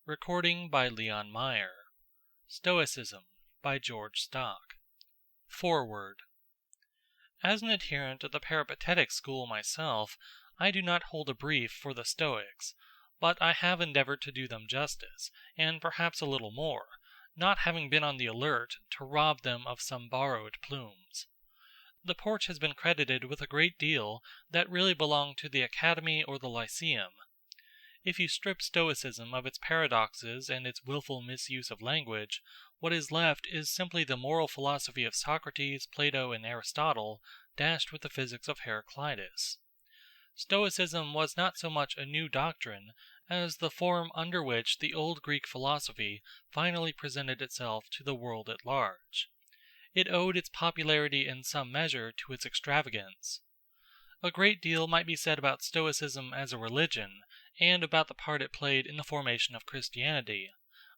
Recording by Leon Meyer. Stoicism by George Stock. Foreword. As an adherent of the peripatetic school myself, I do not hold a brief for the Stoics, but I have endeavored to do them justice, and perhaps a little more, not having been on the alert to rob them of some borrowed plumes. The porch has been credited with a great deal that really belonged to the Academy or the Lyceum. If you strip Stoicism of its paradoxes and its wilful misuse of language, what is left is simply the moral philosophy of Socrates, Plato, and Aristotle, dashed with the physics of Heraclitus. Stoicism was not so much a new doctrine as the form under which the old Greek philosophy finally presented itself to the world at large. It owed its popularity in some measure to its extravagance. A great deal might be said about Stoicism as a religion, and about the part it played in the formation of Christianity,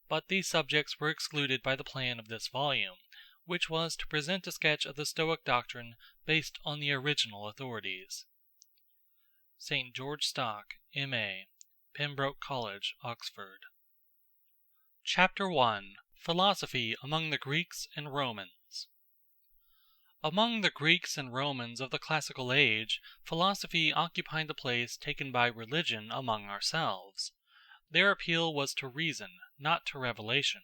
but these subjects were excluded by the plan of this volume, which was to present a sketch of the Stoic doctrine based on the original authorities. St. George Stock, M.A., Pembroke College, Oxford. Chapter 1. Philosophy among the Greeks and Romans. Among the Greeks and Romans of the classical age, philosophy occupied the place taken by religion among ourselves. Their appeal was to reason, not to revelation.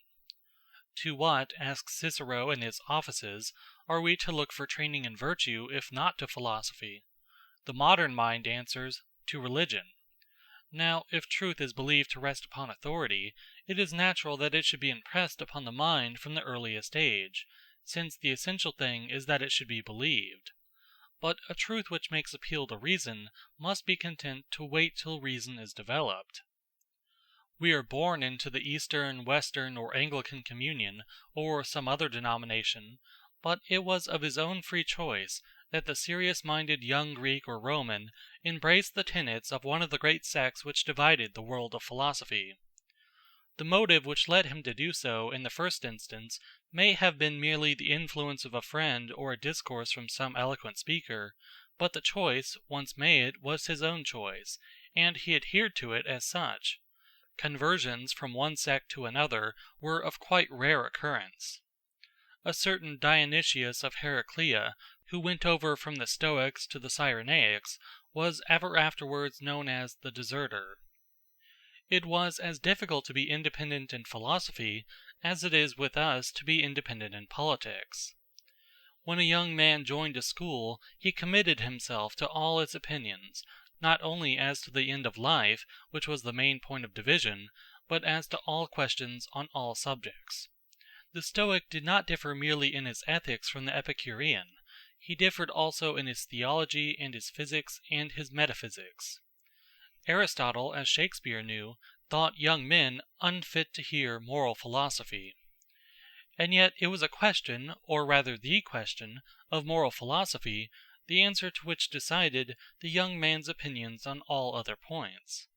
To what, asks Cicero in his Offices, are we to look for training in virtue, if not to philosophy? The modern mind answers, to religion. Now, if truth is believed to rest upon authority, it is natural that it should be impressed upon the mind from the earliest age, since the essential thing is that it should be believed. But a truth which makes appeal to reason must be content to wait till reason is developed. We are born into the Eastern, Western, or Anglican communion, or some other denomination, but it was of his own free choice that the serious-minded young Greek or Roman embraced the tenets of one of the great sects which divided the world of philosophy. The motive which led him to do so in the first instance may have been merely the influence of a friend or a discourse from some eloquent speaker, but the choice, once made, was his own choice, and he adhered to it as such. Conversions from one sect to another were of quite rare occurrence. A certain Dionysius of Heraclea, who went over from the Stoics to the Cyrenaics, was ever afterwards known as the deserter. It was as difficult to be independent in philosophy as it is with us to be independent in politics. When a young man joined a school, he committed himself to all its opinions, not only as to the end of life, which was the main point of division, but as to all questions on all subjects. The Stoic did not differ merely in his ethics from the Epicurean. He differed also in his theology and his physics and his metaphysics. Aristotle, as Shakespeare knew, thought young men unfit to hear moral philosophy. And yet it was a question, or rather the question, of moral philosophy, the answer to which decided the young man's opinions on all other points.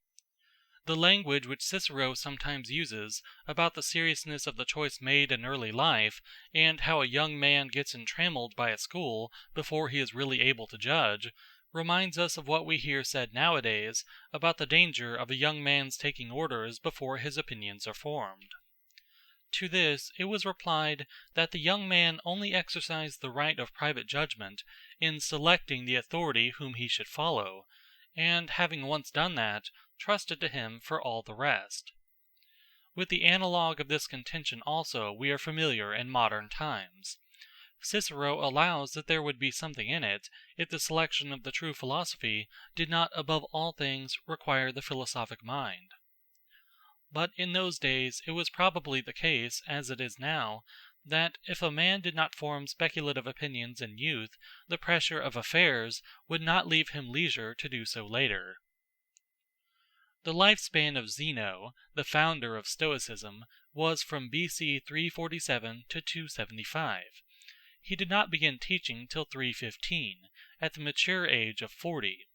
The language which Cicero sometimes uses about the seriousness of the choice made in early life, and how a young man gets entrammelled by a school before he is really able to judge, reminds us of what we hear said nowadays about the danger of a young man's taking orders before his opinions are formed. To this it was replied that the young man only exercised the right of private judgment in selecting the authority whom he should follow, and having once done that, trusted to him for all the rest. With the analogue of this contention also we are familiar in modern times. Cicero allows that there would be something in it, if the selection of the true philosophy did not above all things require the philosophic mind. But in those days it was probably the case, as it is now, that if a man did not form speculative opinions in youth, the pressure of affairs would not leave him leisure to do so later. The lifespan of Zeno, the founder of Stoicism, was from BC 347 to 275. He did not begin teaching till 315, at the mature age of 40.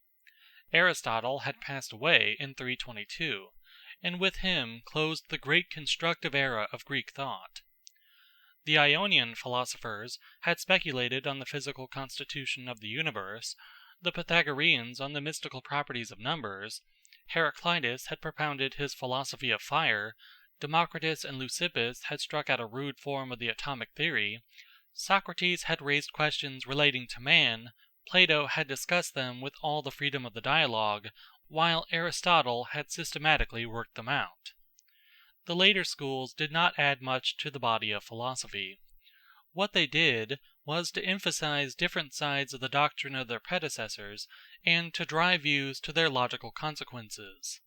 Aristotle had passed away in 322, and with him closed the great constructive era of Greek thought. The Ionian philosophers had speculated on the physical constitution of the universe, the Pythagoreans on the mystical properties of numbers, Heraclitus had propounded his philosophy of fire, Democritus and Leucippus had struck out a rude form of the atomic theory, Socrates had raised questions relating to man, Plato had discussed them with all the freedom of the dialogue, while Aristotle had systematically worked them out. The later schools did not add much to the body of philosophy. What they did was to emphasize different sides of the doctrine of their predecessors and to drive views to their logical consequences.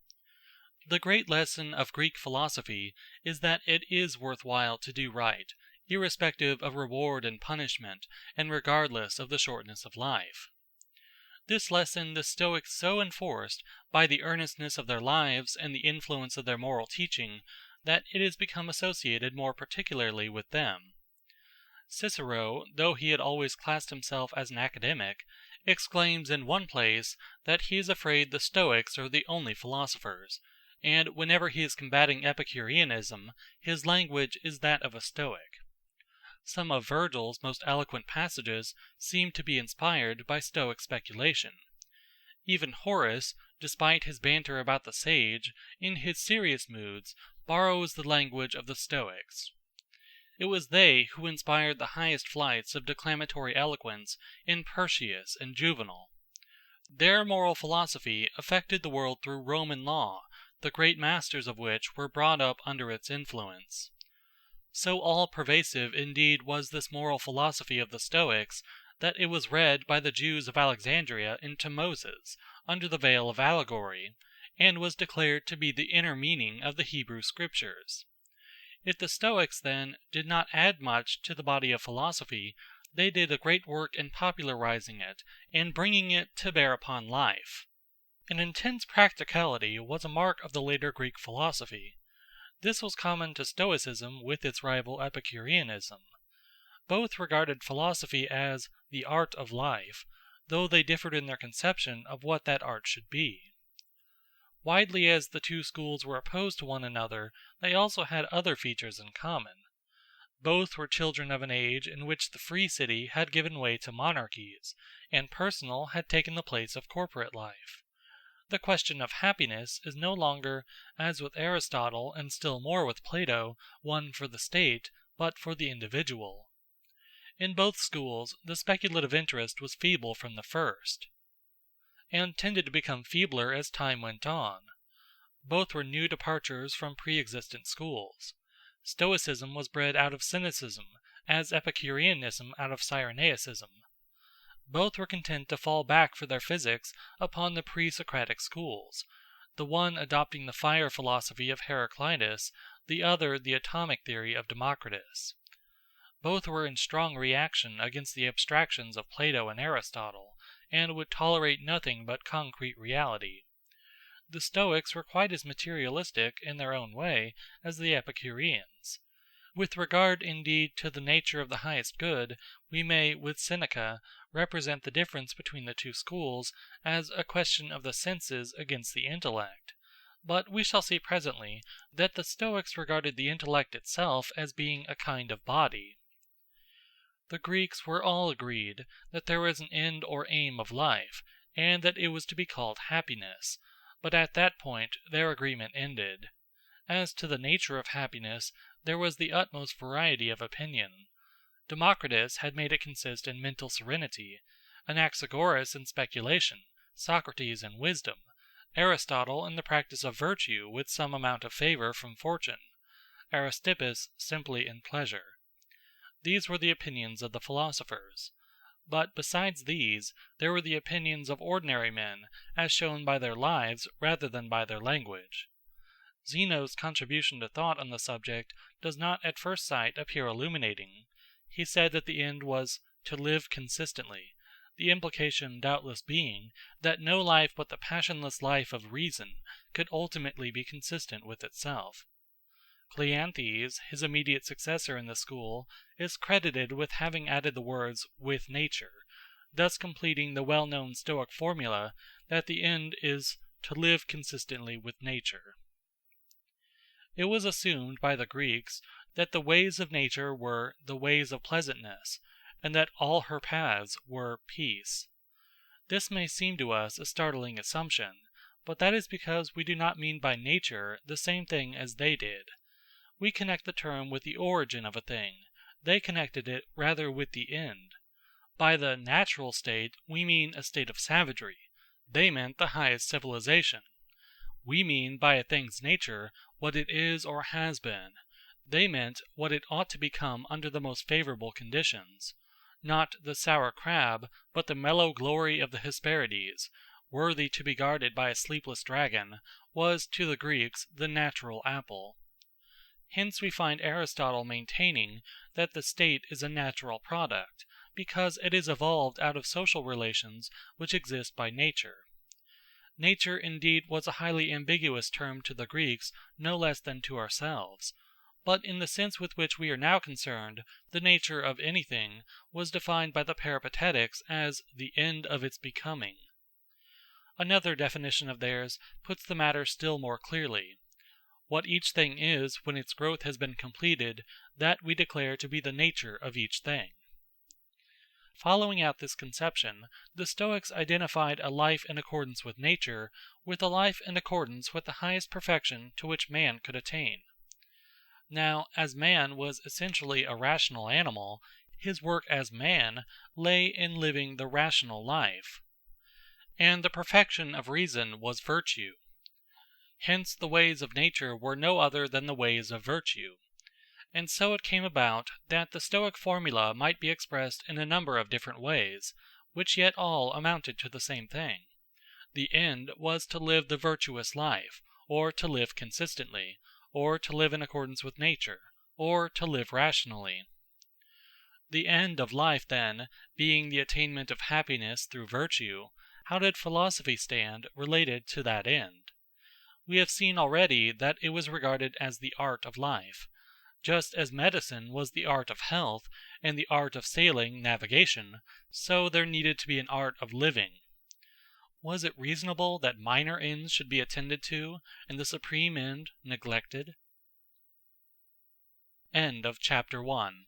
The great lesson of Greek philosophy is that it is worthwhile to do right, irrespective of reward and punishment, and regardless of the shortness of life. This lesson the Stoics so enforced by the earnestness of their lives and the influence of their moral teaching that it has become associated more particularly with them. Cicero, though he had always classed himself as an academic, exclaims in one place that he is afraid the Stoics are the only philosophers, and whenever he is combating Epicureanism, his language is that of a Stoic. Some of Virgil's most eloquent passages seem to be inspired by Stoic speculation. Even Horace, despite his banter about the sage, in his serious moods, borrows the language of the Stoics. It was they who inspired the highest flights of declamatory eloquence in Persius and Juvenal. Their moral philosophy affected the world through Roman law, the great masters of which were brought up under its influence. So all-pervasive indeed was this moral philosophy of the Stoics that it was read by the Jews of Alexandria into Moses, under the veil of allegory, and was declared to be the inner meaning of the Hebrew Scriptures. If the Stoics, then, did not add much to the body of philosophy, they did a great work in popularizing it and bringing it to bear upon life. An intense practicality was a mark of the later Greek philosophy. This was common to Stoicism with its rival Epicureanism. Both regarded philosophy as the art of life, though they differed in their conception of what that art should be. Widely as the two schools were opposed to one another, they also had other features in common. Both were children of an age in which the free city had given way to monarchies, and personal had taken the place of corporate life. The question of happiness is no longer, as with Aristotle and still more with Plato, one for the state, but for the individual. In both schools, the speculative interest was feeble from the first, and tended to become feebler as time went on. Both were new departures from pre-existent schools. Stoicism was bred out of Cynicism, as Epicureanism out of Cyrenaicism. Both were content to fall back for their physics upon the pre-Socratic schools, the one adopting the fire philosophy of Heraclitus, the other the atomic theory of Democritus. Both were in strong reaction against the abstractions of Plato and Aristotle, and would tolerate nothing but concrete reality. The Stoics were quite as materialistic, in their own way, as the Epicureans. With regard, indeed, to the nature of the highest good, we may, with Seneca, represent the difference between the two schools as a question of the senses against the intellect, but we shall see presently that the Stoics regarded the intellect itself as being a kind of body. The Greeks were all agreed that there was an end or aim of life, and that it was to be called happiness, but at that point their agreement ended. As to the nature of happiness, there was the utmost variety of opinion. Democritus had made it consist in mental serenity, Anaxagoras in speculation, Socrates in wisdom, Aristotle in the practice of virtue with some amount of favour from fortune, Aristippus simply in pleasure. These were the opinions of the philosophers. But besides these, there were the opinions of ordinary men, as shown by their lives rather than by their language. Zeno's contribution to thought on the subject does not at first sight appear illuminating. He said that the end was to live consistently, the implication doubtless being that no life but the passionless life of reason could ultimately be consistent with itself. Cleanthes, his immediate successor in the school, is credited with having added the words "with nature," thus completing the well-known Stoic formula that the end is to live consistently with nature. It was assumed by the Greeks that the ways of nature were the ways of pleasantness, and that all her paths were peace. This may seem to us a startling assumption, but that is because we do not mean by nature the same thing as they did. We connect the term with the origin of a thing; they connected it rather with the end. By the natural state we mean a state of savagery; they meant the highest civilization. We mean by a thing's nature what it is or has been; they meant what it ought to become under the most favourable conditions. Not the sour crab, but the mellow glory of the Hesperides, worthy to be guarded by a sleepless dragon, was to the Greeks the natural apple. Hence we find Aristotle maintaining that the state is a natural product, because it is evolved out of social relations which exist by nature. Nature indeed was a highly ambiguous term to the Greeks no less than to ourselves, but in the sense with which we are now concerned, the nature of anything was defined by the Peripatetics as the end of its becoming. Another definition of theirs puts the matter still more clearly. What each thing is when its growth has been completed, that we declare to be the nature of each thing. Following out this conception, the Stoics identified a life in accordance with nature with a life in accordance with the highest perfection to which man could attain. Now, as man was essentially a rational animal, his work as man lay in living the rational life. And the perfection of reason was virtue. Hence the ways of nature were no other than the ways of virtue. And so it came about that the Stoic formula might be expressed in a number of different ways, which yet all amounted to the same thing. The end was to live the virtuous life, or to live consistently, or to live in accordance with nature, or to live rationally. The end of life, then, being the attainment of happiness through virtue, how did philosophy stand related to that end? We have seen already that it was regarded as the art of life. Just as medicine was the art of health, and the art of sailing navigation, so there needed to be an art of living. Was it reasonable that minor ends should be attended to, and the supreme end neglected? End of chapter 1.